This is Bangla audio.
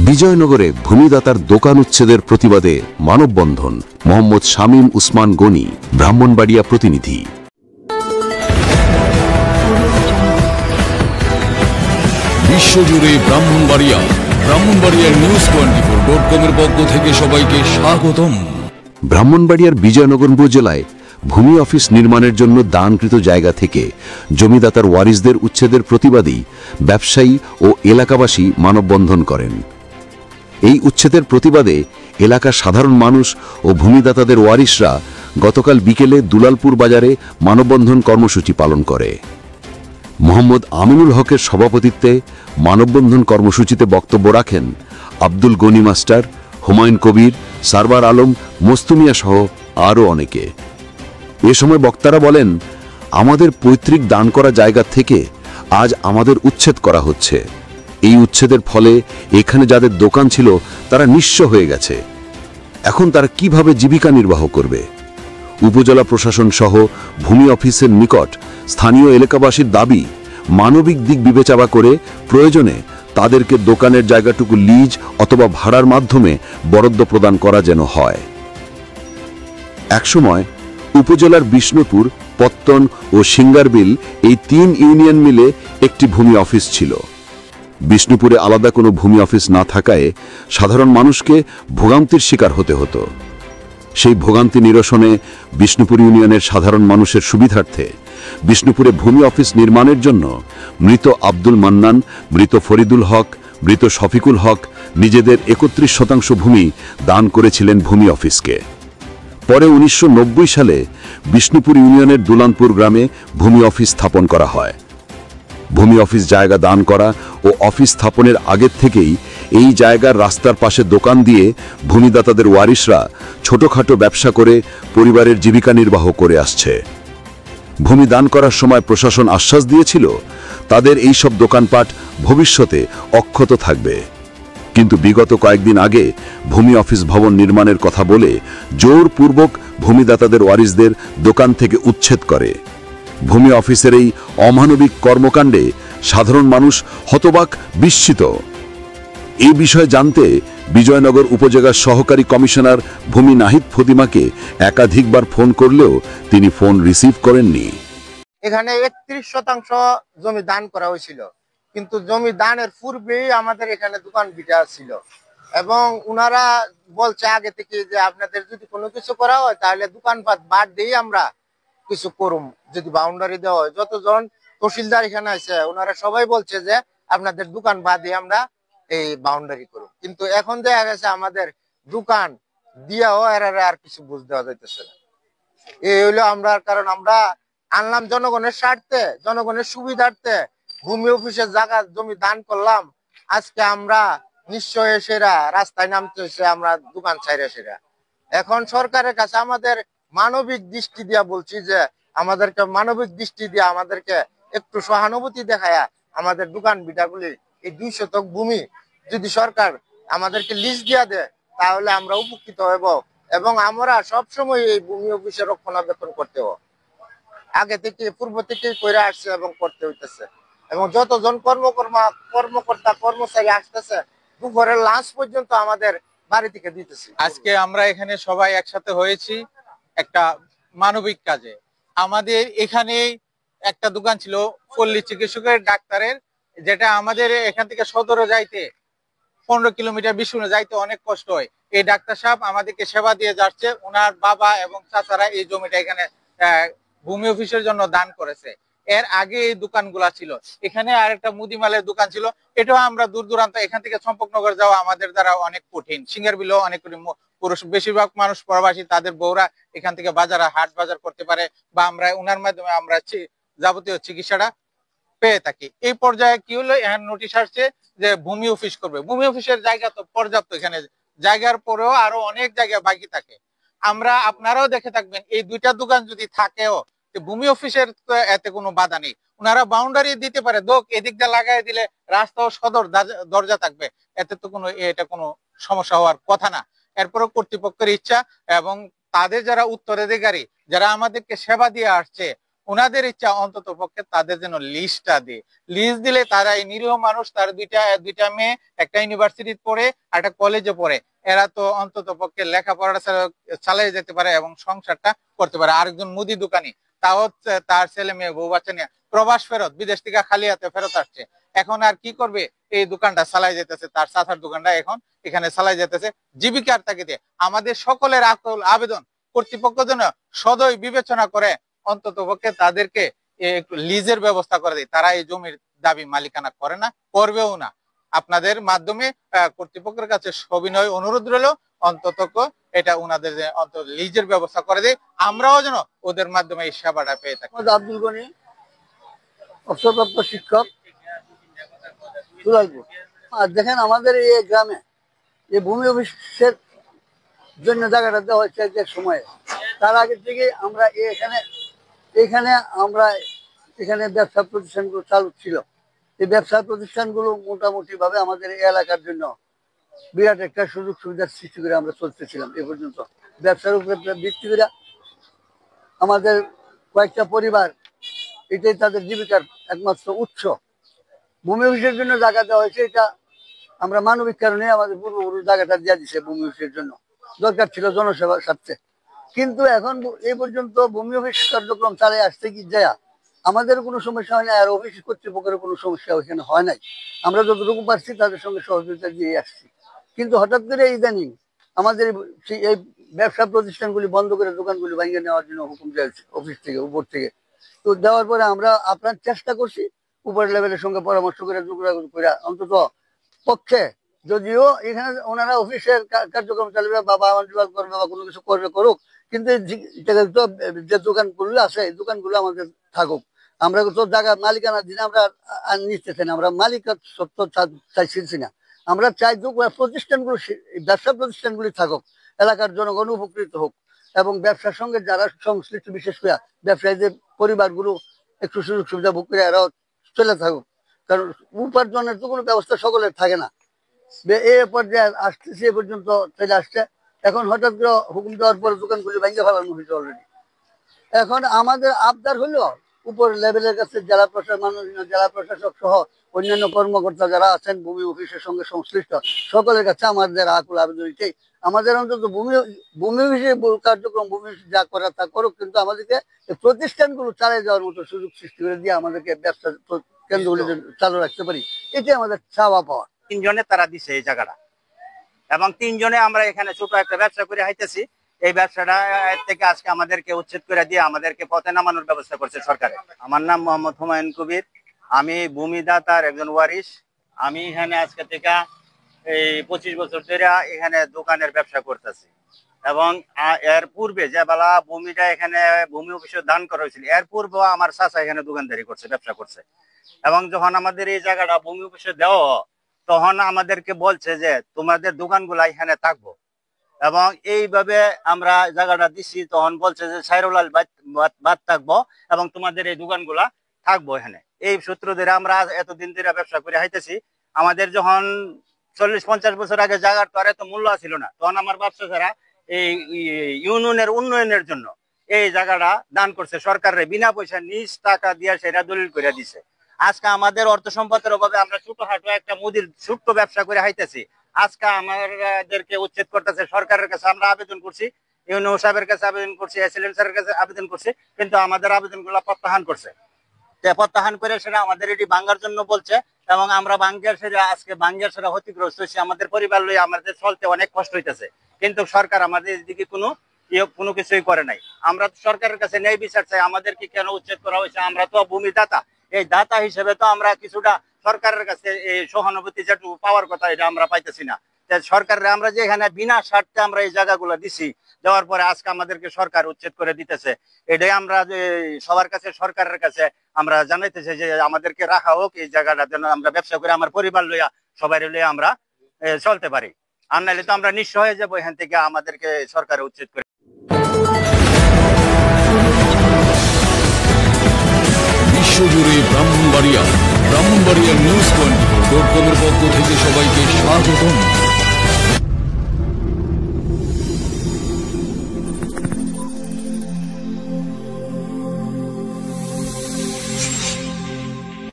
বিজয়নগরে ভূমিদাতার দোকান উচ্ছেদের প্রতিবাদে মানববন্ধন। মোহাম্মদ শামীম উসমান গনি, ব্রাহ্মণবাড়িয়া প্রতিনিধি। বিশ্বজুড়ে ব্রাহ্মণবাড়িয়ার news24.com এর পক্ষ থেকে সবাইকে স্বাগতম। ব্রাহ্মণবাড়িয়ার বিজয়নগর উপজেলায় ভূমি অফিস নির্মাণের জন্য দানকৃত জায়গা থেকে জমিদাতার ওয়ারিসদের উচ্ছেদের প্রতিবাদী ব্যবসায়ী ও এলাকাবাসী মানববন্ধন করেন। এই উচ্ছেদের প্রতিবাদে এলাকার সাধারণ মানুষ ও ভূমিদাতাদের ওয়ারিসরা গতকাল বিকেলে দুলালপুর বাজারে মানববন্ধন কর্মসূচি পালন করে। মোহাম্মদ আমিনুল হকের সভাপতিত্বে মানববন্ধন কর্মসূচিতে বক্তব্য রাখেন আব্দুল গনি মাস্টার, হুমায়ুন কবির, সারবার আলম, মস্তুমিয়া সহ আরও অনেকে। এ সময় বক্তারা বলেন, আমাদের পৈতৃক দান করা জায়গা থেকে আজ আমাদের উচ্ছেদ করা হচ্ছে। এই উচ্ছেদের ফলে এখানে যাদের দোকান ছিল তারা নিঃস্ব হয়ে গেছে। এখন তারা কিভাবে জীবিকা নির্বাহ করবে? উপজেলা প্রশাসন সহ ভূমি অফিসের নিকট স্থানীয় এলাকাবাসীর দাবি, মানবিক দিক বিবেচনা করে প্রয়োজনে তাদেরকে দোকানের জায়গাটুকু লিজ অথবা ভাড়ার মাধ্যমে বরাদ্দ প্রদান করা যেন হয়। একসময় উপজেলার বিষ্ণুপুর, পত্তন ও সিঙ্গারবিল এই 3 ইউনিয়ন মিলে একটি ভূমি অফিস ছিল। বিষ্ণুপুরে আলাদা কোনো ভূমি অফিস না থাকায় সাধারণ মানুষকে ভোগান্তির শিকার হতে হতো। সেই ভোগান্তি নিরসনে বিষ্ণুপুর ইউনিয়নের সাধারণ মানুষের সুবিধার্থে বিষ্ণুপুরে ভূমি অফিস নির্মাণের জন্য মৃত আব্দুল মান্নান, মৃত ফরিদুল হক, মৃত শফিকুল হক নিজেদের 31% ভূমি দান করেছিলেন ভূমি অফিসকে। পরে 1990 সালে বিষ্ণুপুর ইউনিয়নের দুলানপুর গ্রামে ভূমি অফিস স্থাপন করা হয়। ভূমি অফিস জায়গা দান করা ও অফিস স্থাপনের আগের থেকেই এই জায়গার রাস্তার পাশে দোকান দিয়ে ভূমিদাতাদের ওয়ারিসরা ছোটখাটো ব্যবসা করে পরিবারের জীবিকা নির্বাহ করে আসছে। ভূমি দান করার সময় প্রশাসন আশ্বাস দিয়েছিল তাদের এই সব দোকানপাট ভবিষ্যতে অক্ষত থাকবে। কিন্তু বিগত কয়েকদিন আগে ভূমি অফিস ভবন নির্মাণের কথা বলে জোরপূর্বক ভূমিদাতাদের ওয়ারিসদের দোকান থেকে উচ্ছেদ করে। ভূমি অফিসের এই অমানবিক কর্মকাণ্ডে সাধারণ মানুষ হতবাক, বিস্মিত। এই বিষয়ে জানতে বিজয়নগর উপজেলার সহকারী কমিশনার ভূমি নাহিদ ফতিমাকে একাধিকবার ফোন করলেও তিনি ফোন রিসিভ করেননি। এখানে 31% জমি দান করা হয়েছিল, কিন্তু জমি দানের পূর্বেই আমাদের এখানে দোকান ভিটা ছিল এবং উনারা বলছে আগে থেকে যে আপনাদের যদি কোনো কিছু করা হয় তাহলে দোকানপাট বাদ দিয়ে আমরা কিছু করুম, যদি বাউন্ডারি দেওয়া হয়। যতজন তহসিলদার এখানে আছে ওনারা সবাই বলছে যে আপনাদের দোকান বাদ দিয়ে আমরা এই বাউন্ডারি করুম, কিন্তু এখন দেখা গেছে আমাদের দোকান দিয়াও আর কিছু বুঝ দেওয়া যাইতেছে না। এই হইলো আমরা, কারণ আমরা আনলাম জনগণের স্বার্থে, জনগণের সুবিধার্থে ভূমি অফিসের জায়গা জমি দান করলাম। আজকে আমরা নিশ্চয় সেরা রাস্তায় নামতেছে, আমরা দোকান ছাইরে সেরা। এখন সরকারের কাছে আমাদের মানবিক দৃষ্টি দিয়া বলছি যে আমাদেরকে মানবিক দৃষ্টি দিয়া আমাদেরকে একটু সহানুভূতি দেখায়া আমাদের দোকান বিটাগুলি এই 2 শতক ভূমি যদি সরকার আমাদেরকে লিজ দিয়া দেয় তাহলে আমরা উপকৃত হব এবং আমরা সবসময় এই ভূমি অফিসের রক্ষণাবেক্ষণ করতে হবে। আগে থেকে পূর্ব থেকে করে আসছে এবং করতে হইতেছে এবং যতজন কর্মকর্তা কর্মচারী আসতেছে দুপুরের লাঞ্চ পর্যন্ত আমাদের বাড়ি থেকে দিতেছি। আজকে আমরা এখানে সবাই একসাথে হয়েছি একটা মানবিক কাজে। আমাদের এখানে একটা দোকান ছিল পল্লী চিকিৎসকের ডাক্তারের, যেটা আমাদের এখান থেকে সদরে যাইতে 15 কিলোমিটার, 20 কিলোমিটার যাইতে অনেক কষ্ট হয়। এই ডাক্তার সাহেব আমাদেরকে সেবা দিয়ে যাচ্ছে। ওনার বাবা এবং চাচারা এই জমিটা এখানে ভূমি অফিসের জন্য দান করেছে। এর আগে এই দোকানগুলা ছিল, এখানে আরেকটা মুদিমালের দোকান ছিল। এটাও আমরা দূর দূরান্ত এখান থেকে চম্পকনগর যাওয়া আমাদের দ্বারা অনেক কঠিন। সিঙ্গারবিলও অনেক পুরুষ, বেশিরভাগ মানুষ প্রবাসী, তাদের বউরা এখান থেকে বাজারে হাট বাজার করতে পারে বা আমরা ওনার মাধ্যমে আমরা যাবতীয় চিকিৎসাটা পেয়ে থাকি। এই পর্যায়ে কি হলো, এখানে নোটিশ আসছে যে ভূমি অফিস করবে। ভূমি অফিসের জায়গা তো পর্যাপ্ত, এখানে জায়গার পরেও আরো অনেক জায়গা বাকি থাকে। আপনারাও দেখে থাকবেন এই 2টা দোকান যদি থাকেও ভূমি অফিসের এতে কোনো বাধা নেই, ওনারা বাউন্ডারি দিতে পারে, এদিক দিয়ে লাগাই দিলে রাস্তাও সদর দরজা থাকবে, এতে তো এটা কোনো সমস্যা হওয়ার কথা না। এরপরও কর্তৃপক্ষের ইচ্ছা এবং তাদের যারা উত্তরাধিকারী, যারা আমাদেরকে সেবা দিয়ে আসছে, ওনাদের ইচ্ছা অন্তত পক্ষে তাদের জন্য লিস্টটা দিয়ে, লিস্ট দিলে তারা এই নিরীহ মানুষ, তার দুইটা মেয়ে একটা ইউনিভার্সিটি পড়ে একটা কলেজে পড়ে, এরা তো অন্তত পক্ষে লেখাপড়াটা চালিয়ে যেতে পারে এবং সংসারটা করতে পারে। আরেকজন মুদি দোকানি, তাও তার ছেলে মেয়ে বউ বাচ্চা নিয়ে প্রবাস ফেরত, বিদেশ থেকে খালি হাতে ফেরত আসছে, এখন আর কি করবে? এই দোকানটা চালাই যেতেছে, তার চাচার দোকানটা এখন এখানে চালাই যেতেছে জীবিকার তাগিদে। আমাদের সকলের আকুল আবেদন, কর্তৃপক্ষ যেন সদয় বিবেচনা করে অন্তত পক্ষে তাদেরকে একটু লিজের ব্যবস্থা করে দেয়। তারা এই জমির দাবি মালিকানা করে না, করবেও না। আপনাদের মাধ্যমে কর্তৃপক্ষের কাছে সবিনয় অনুরোধ রইল অন্তত এটা উনাদের লিজের ব্যবস্থা করে দেয়, আমরাও যেন ওদের মাধ্যমে এই সেবাটা পেয়ে থাকি। আব্দুল গনি, অবসরপ্রাপ্ত শিক্ষক, দুলালপুর। আর দেখেন আমাদের এই গ্রামে এই ভূমি অফিসের জন্য জায়গাটা দেওয়া হয়েছে যে সময়ে, তার আগে থেকে আমরা এখানে ব্যবসা প্রতিষ্ঠানগুলো চালু ছিল। এই ব্যবসা প্রতিষ্ঠানগুলো মোটামুটি ভাবে আমাদের এই এলাকার জন্য বিরাট একটা সুযোগ সুবিধার সৃষ্টি করে আমরা চলতেছিলাম। এ পর্যন্ত ব্যবসার উপরে ভিত্তি করে আমাদের কয়েকটা পরিবার এটাই তাদের জীবিকার একমাত্র উৎস। ভূমি অফিসের জন্য জায়গা দেওয়া হয়েছে, এটা আমরা মানবিক কারণে আমাদের পূর্বপুরুষ জায়গাটা দিয়ে দিছে ভূমি অফিসের জন্য, দরকার ছিল জনসেবার স্বার্থে। কিন্তু এখন এই পর্যন্ত ভূমি অফিস কার্যক্রম চালিয়ে আসতে কি যায় আমাদের কোনো সমস্যা হয় না, আর অফিস কর্তৃপক্ষের কোনো সমস্যা ওইখানে হয় নাই। আমরা যতটুকু পারছি তাদের সঙ্গে সহযোগিতা দিয়ে আসছি। কিন্তু হঠাৎ করে ইদানিং আমাদের এই ব্যবসা প্রতিষ্ঠানগুলি বন্ধ করে দোকানগুলি ভেঙে নেওয়ার জন্য হুকুম দিয়েছে অফিস থেকে, উপর থেকে। তো দেওয়ার পরে আমরা আপনার চেষ্টা করছি উপর লেভেলের সঙ্গে পরামর্শ করে যোগাযোগ করে অন্তত পক্ষে, যদিও এখানে ওনারা অফিসের কার্যক্রম চালাবে বা বাণিজ্য করবে বা কোনো কিছু করবে করুক, কিন্তু যে দোকানগুলো আছে এই দোকানগুলো আমাদের থাকুক। আমরা তো জায়গা মালিকানা দিন আমরা নিতেছি না, আমরা মালিক সত্য চাইছি না। আমরা চাই প্রতিষ্ঠানগুলো, ব্যবসা প্রতিষ্ঠানগুলি থাকুক, এলাকার জনগণ উপকৃত হোক এবং ব্যবসার সঙ্গে যারা সংশ্লিষ্ট, বিশেষ করে ব্যবসায়ীদের পরিবারগুলো একটু সুযোগ সুবিধা ভোগ করে এরাও চলে থাকুক। কারণ উপার্জনের তো কোনো ব্যবস্থা সকলের থাকে না। এই পর্যায়ে আসতেছে এ পর্যন্ত চলে আসছে, এখন হঠাৎ করে হুকুম দেওয়ার পরে দোকানগুলি ভেঙে ফেলানো হয়েছে অলরেডি। এখন আমাদের আবদার হলো উপর লেভেলের কাছে জেলা প্রশাসক, মাননীয় জেলা প্রশাসক সহ অন্যান্য কর্মকর্তা যারা আছেন ভূমি অফিসের সঙ্গে সংশ্লিষ্ট সকলের কাছে আমাদের আকুল আবেদন এটাই, আমাদের অন্তত ভূমি অফিসের কার্যক্রম ভূমি অফিস যা করা তা করুক, কিন্তু আমাদেরকে প্রতিষ্ঠানগুলো চালিয়ে যাওয়ার মতো সুযোগ সৃষ্টি করে দিয়ে আমাদেরকে ব্যবসা কেন্দ্রগুলি চালু রাখতে পারি, এটাই আমাদের চাওয়া পাওয়া। তিনজনে তারা দিছে এই জায়গাটা, এবং তিনজনে আমরা এখানে ছোট একটা ব্যবসা করে হাইতেছি। এই ব্যবসাটা থেকে আজকে আমাদেরকে উচ্ছেদ করে দিয়ে আমাদেরকে পথে নামানোর ব্যবস্থা করছে সরকারে। আমার নাম মোহাম্মদ হুমায়ুন কবির, আমি ভূমিদাতার একজন ওয়ারিশ। আমি এখানে আজকে থেকে এই 25 বছর ধরে এখানে দোকানের ব্যবসা করতেছি, এবং এর পূর্বে যে বেলা ভূমিটা এখানে ভূমি অফিসে দান করা হয়েছিল, এর পূর্বে আমার চাচা এখানে দোকানদারি করছে, ব্যবসা করছে। এবং যখন আমাদের এই জায়গাটা ভূমি অফিসে দেওয়া তখন আমাদেরকে বলছে যে তোমাদের দোকানগুলা এখানে থাকবো, এবং এইভাবে আমরা জায়গাটা দিচ্ছি। তখন বলছে যে সাইরুলাল বাদ থাকবো এবং তোমাদের এই দোকানগুলা থাকবো এখানে। এই সূত্র ধরে আমরা এতদিন ধরে ব্যবসা করে হাইতেছি। আমাদের যখন 40-50 বছর আগে জায়গার তো আর এত মূল্য ছিল না, তখন আমার ব্যবসা ছাড়া এই ইউনিয়নের উন্নয়নের জন্য এই জায়গাটা দান করছে সরকারের, বিনা পয়সা নিজ টাকা দিয়ে সেটা দলিল করে দিছে। আজকে আমাদের অর্থ সম্পদের অভাবে আমরা ছোটখাটো একটা মুদির ছোট্ট ব্যবসা করে হাইতেছি, আজকে আমাদেরকে উচ্ছেদ করতেছে। সরকারের কাছে আমরা আবেদন করছি, ইউনিয়ন সাহেবের কাছে আবেদন করছি, এসএলএম স্যারের কাছে আবেদন করছি, কিন্তু আমাদের আবেদনগুলো প্রত্যাখ্যান করছে। প্রত্যাখ্যান করে সেটা আমাদের এটি ভাঙ্গার জন্য বলছে, এবং আমরা ভাঙ্গার সেটা আজকে ভাঙ্গার সেটা ক্ষতিগ্রস্ত হয়েছি। আমাদের পরিবার লইয়া আমাদের চলতে অনেক কষ্ট হইতেছে, কিন্তু সরকার আমাদের দিকে কোনো কিছুই করে নাই। আমরা সরকারের কাছে ন্যায় বিচার চাই, আমাদেরকে কেন উচ্ছেদ করা হয়েছে? আমরা তো ভূমিদাতা, এই দাতা হিসেবে তো আমরা কিছুটা সরকারের কাছে এই সহানুভূতি যেটুকু পাওয়ার কথা এটা আমরা পাইতেছি না। সরকারের আমরা যে এখানে বিনা স্বার্থে আমরা এই জায়গাগুলো দিছি, দেওয়ার পরে আজকে আমাদেরকে সরকার উচ্ছেদ করে দিতেছে। এটাই আমরা সবার কাছে, সরকারের কাছে আমরা জানাইতেছি যে আমাদেরকে রাখা হোক এই জায়গাটা, যেন আমরা ব্যবসা করে আমার পরিবার লইয়া সবাই লইয়া আমরা চলতে পারি। আর নাহলে তো আমরা নিঃস্ব হয়ে যাবো এখান থেকে, আমাদেরকে সরকার উচ্ছেদ করে। বিশ্বজুড়ে ব্রাহ্মণবাড়িয়া নিউজ 24.com-এর পক্ষ থেকে সবাইকে স্বাগতম।